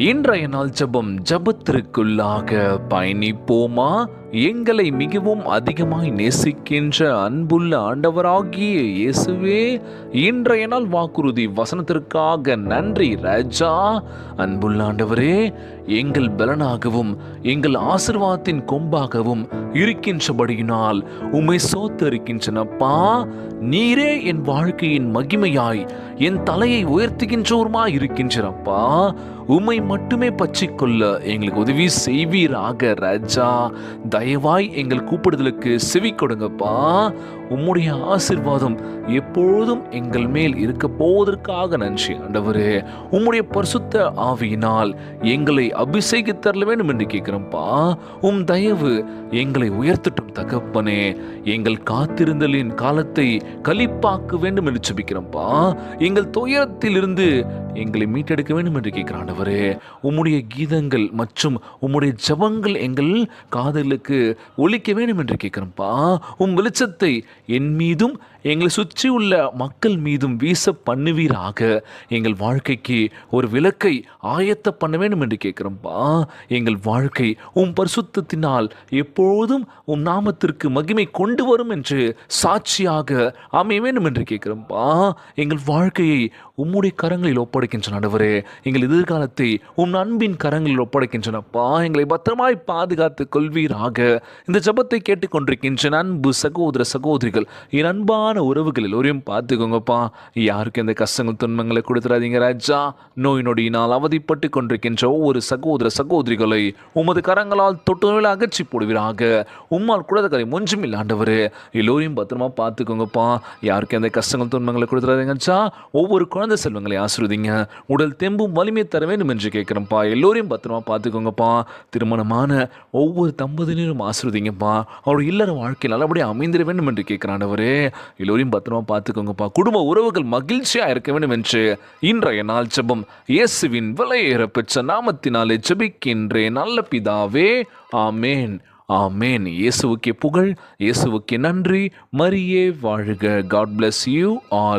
இன்றைய நாள் ஜபத்திற்குள்ளாக பயணிப்போமா? எங்களை மிகவும் அதிகமாய் நேசிக்கின்ற அன்புள்ள ஆண்டவராகிய இயேசுவே, இன்றைய நாள் வாக்குறுதி வசனத்திற்காக நன்றி ராஜா. அன்புள்ள ஆண்டவரே, எங்கள் பலனாகவும் எங்கள் ஆசீர்வாதத்தின் கொம்பாகவும் இருக்கின்றபடியினால் உம்மை சோத்தரிக்கின்றனப்பா. நீரே என் வாழ்க்கையின் மகிமையாய் என் தலையை உயர்த்துகின்றோருமாய் இருக்கின்றனப்பா. உம்மை மட்டுமே பற்றிக்கொள்ள எங்களுக்கு உதவி செய்வீராக ராஜா. தயவாய் எங்கள் கூப்பிடுதலுக்கு செவி கொடுங்கப்பா. உம்முடைய ஆசீர்வாதம் எப்பொழுதும் எங்கள் மேல் இருக்க போவதற்காக நன்றி ஆண்டவரே. உம்முடைய பரிசுத்த ஆவியினால் எங்களை அபிஷேகித்தரல வேண்டும் என்று கேட்கிறோம்ப்பா. உம் தயவு எங்களை உயர்த்தட்டும் தகப்பனே. எங்கள் காத்திருந்தலின் காலத்தை களிப்பாக்க வேண்டும் என்று ஜெபிக்கிறோம்ப்பா. எங்கள் துயரத்திலிருந்து எங்களை மீட்டெடுக்க வேண்டும் என்று கேட்கிறான் ஆண்டவரே. உம்முடைய கீதங்கள் மற்றும் உம்முடைய ஜபங்கள் எங்கள் காதலுக்கு ஒலிக்க வேண்டும் என்று கேட்கிறோம்ப்பா. உம் வெளிச்சத்தை என் மீதும் எங்களை சுற்றி உள்ள மக்கள் மீதும் வீச பண்ணுவீராக. எங்கள் வாழ்க்கைக்கு ஒரு விளக்கை ஆயத்த பண்ண வேண்டும் என்று கேட்கிறோம்ப்பா. எங்கள் வாழ்க்கை உம் பரிசுத்தத்தினால் எப்பொழுதும் உம் நாமத்திற்கு மகிமை கொண்டு வரும் என்று சாட்சியாக அமைய வேண்டும் என்று கேட்கிறோம்ப்பா. எங்கள் வாழ்க்கையை உம்முடைய கரங்களில் ஒப்படைக்கின்றன ஆண்டவரே. எங்கள் எதிர்காலத்தை உம் அன்பின் கரங்களில் ஒப்படைக்கின்றனப்பா. எங்களை பத்திரமாய் பாதுகாத்து கொள்வீராக. இந்த ஜபத்தை கேட்டுக்கொண்டிருக்கின்ற அன்பு சகோதர சகோதரிகள், என் அன்பான உறவுகள் எல்லோரையும் பார்த்துக்கோங்கப்பா. யாருக்கு எந்த கஷ்டங்கள் துன்பங்களை கொடுத்துறாதீங்க ராஜா. நோய் நொடியினால் அவதிப்பட்டு கொண்டிருக்கின்ற ஒவ்வொரு சகோதர சகோதரிகளை உமது கரங்களால் தொட்டுநோயில் அகற்றி போடுவீராக. உம்மால் கூடதக்கரை ஒன்றும் இல்லை ஆண்டவரே. எல்லோரையும் பத்திரமா பார்த்துக்கோங்கப்பா. யாருக்கு எந்த கஷ்டங்கள் துன்பங்களை கொடுத்துறாதீங்க ராஜா. ஒவ்வொரு குழந்தை செல்வங்களை ஆசீர்வதிங்க. உடல் தெம்பும் வலிமை தர வேண்டும் என்று கேட்கிறோம்ப்பா. எல்லோரையும் பத்திரமா பார்த்துக்கோங்கப்பா. திருமணமான ஒவ்வொரு தம்பதியினரும் ஆசீர்வதிங்கப்பா. அவருடைய இல்லற வாழ்க்கையில் நல்லபடியாக அமைந்திட வேண்டும் என்று கேட்கிறாண்டவரே. எல்லோரையும் பத்திரமா பார்த்துக்கோங்கப்பா. குடும்ப உறவுகள் மகிழ்ச்சியாக இருக்க வேண்டும் என்று இன்றைய நாள் ஜெபம் இயேசுவின் விலையேற பெற்ற நாமத்தினாலே ஜெபிக்கின்றேன் நல்ல பிதாவே. ஆமேன், ஆமேன். இயேசுவுக்கே புகழ், இயேசுவுக்கே நன்றி. மரியே வாழ்க. God bless you all.